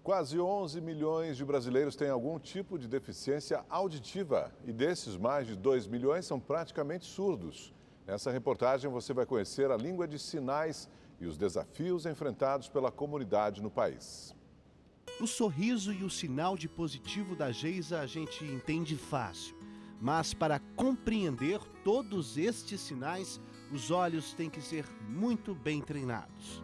Quase 11 milhões de brasileiros têm algum tipo de deficiência auditiva e desses, mais de 2 milhões são praticamente surdos. Nessa reportagem você vai conhecer a língua de sinais e os desafios enfrentados pela comunidade no país. O sorriso e o sinal de positivo da Geisa a gente entende fácil. Mas para compreender todos estes sinais, os olhos têm que ser muito bem treinados.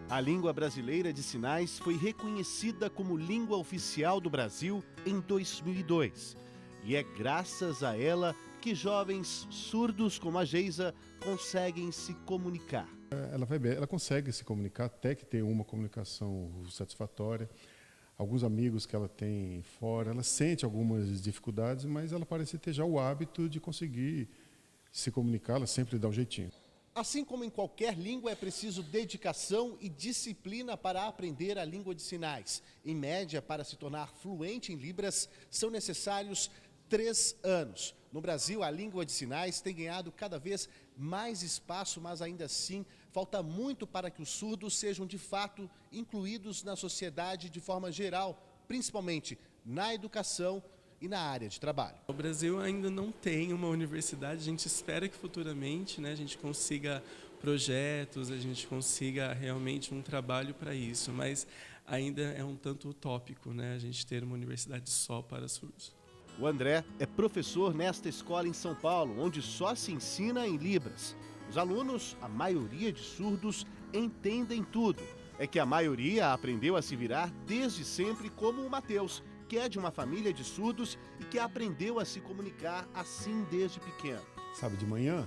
A língua brasileira de sinais foi reconhecida como língua oficial do Brasil em 2002. E é graças a ela que jovens surdos como a Geisa conseguem se comunicar. Ela vai bem, ela consegue se comunicar, até que tem uma comunicação satisfatória. Alguns amigos que ela tem fora, ela sente algumas dificuldades, mas ela parece ter já o hábito de conseguir se comunicar, ela sempre dá um jeitinho. Assim como em qualquer língua, é preciso dedicação e disciplina para aprender a língua de sinais. Em média, para se tornar fluente em Libras, são necessários 3 anos. No Brasil, a língua de sinais tem ganhado cada vez mais espaço, mas ainda assim falta muito para que os surdos sejam de fato incluídos na sociedade de forma geral, principalmente na educação e na área de trabalho. O Brasil ainda não tem uma universidade, a gente espera que futuramente, a gente consiga projetos, a gente consiga realmente um trabalho para isso, mas ainda é um tanto utópico, a gente ter uma universidade só para surdos. O André é professor nesta escola em São Paulo, onde só se ensina em Libras. Os alunos, a maioria de surdos, entendem tudo. É que a maioria aprendeu a se virar desde sempre, como o Matheus, que é de uma família de surdos e que aprendeu a se comunicar assim desde pequeno. Sabe, de manhã,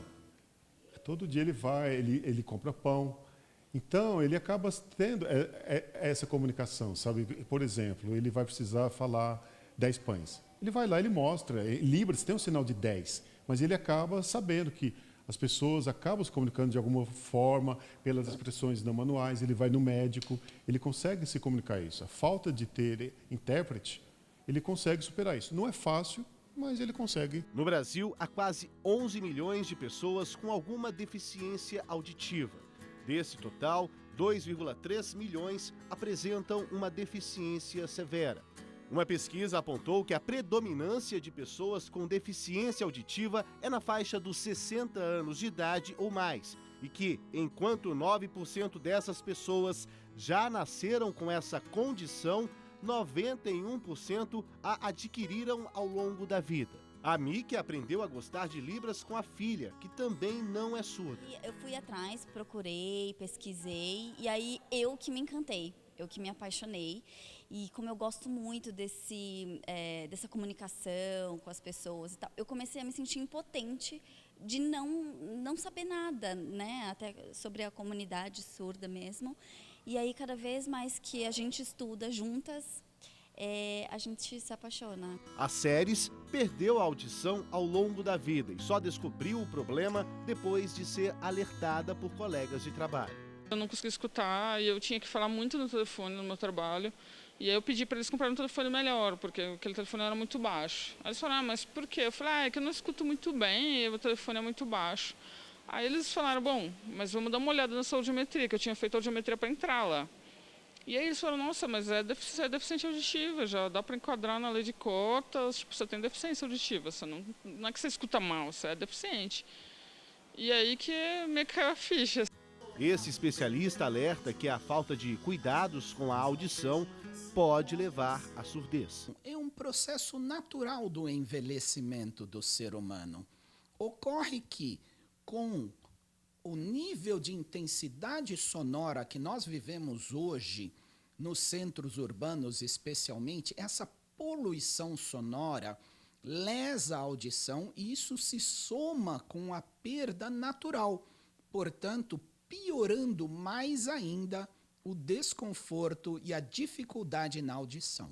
todo dia ele vai, ele compra pão. Então, ele acaba tendo essa comunicação, sabe? Por exemplo, ele vai precisar falar 10 pães. Ele vai lá, ele mostra, em Libras tem um sinal de 10, mas ele acaba sabendo que as pessoas acabam se comunicando de alguma forma pelas expressões não manuais, ele vai no médico, ele consegue se comunicar isso. A falta de ter intérprete, ele consegue superar isso. Não é fácil, mas ele consegue. No Brasil, há quase 11 milhões de pessoas com alguma deficiência auditiva. Desse total, 2,3 milhões apresentam uma deficiência severa. Uma pesquisa apontou que a predominância de pessoas com deficiência auditiva é na faixa dos 60 anos de idade ou mais, e que, enquanto 9% dessas pessoas já nasceram com essa condição, 91% a adquiriram ao longo da vida. A Miki aprendeu a gostar de Libras com a filha, que também não é surda. Eu fui atrás, procurei, pesquisei, e aí eu que me encantei. Eu que me apaixonei, e como eu gosto muito dessa comunicação com as pessoas e tal, eu comecei a me sentir impotente de não saber nada, até sobre a comunidade surda mesmo. E aí, cada vez mais que a gente estuda juntas, a gente se apaixona. A Séries perdeu a audição ao longo da vida e só descobriu o problema depois de ser alertada por colegas de trabalho. Eu não conseguia escutar e eu tinha que falar muito no telefone no meu trabalho. E aí eu pedi para eles comprarem um telefone melhor, porque aquele telefone era muito baixo. Aí eles falaram, mas por quê? Eu falei, é que eu não escuto muito bem e o telefone é muito baixo. Aí eles falaram, bom, mas vamos dar uma olhada na sua audiometria, que eu tinha feito audiometria para entrar lá. E aí eles falaram, nossa, mas é deficiente auditiva, já dá para enquadrar na lei de cotas, você tem deficiência auditiva, você não é que você escuta mal, você é deficiente. E aí que me caiu a ficha. Esse especialista alerta que a falta de cuidados com a audição pode levar à surdez. É um processo natural do envelhecimento do ser humano. Ocorre que, com o nível de intensidade sonora que nós vivemos hoje, nos centros urbanos especialmente, essa poluição sonora lesa a audição e isso se soma com a perda natural. Portanto, piorando mais ainda o desconforto e a dificuldade na audição.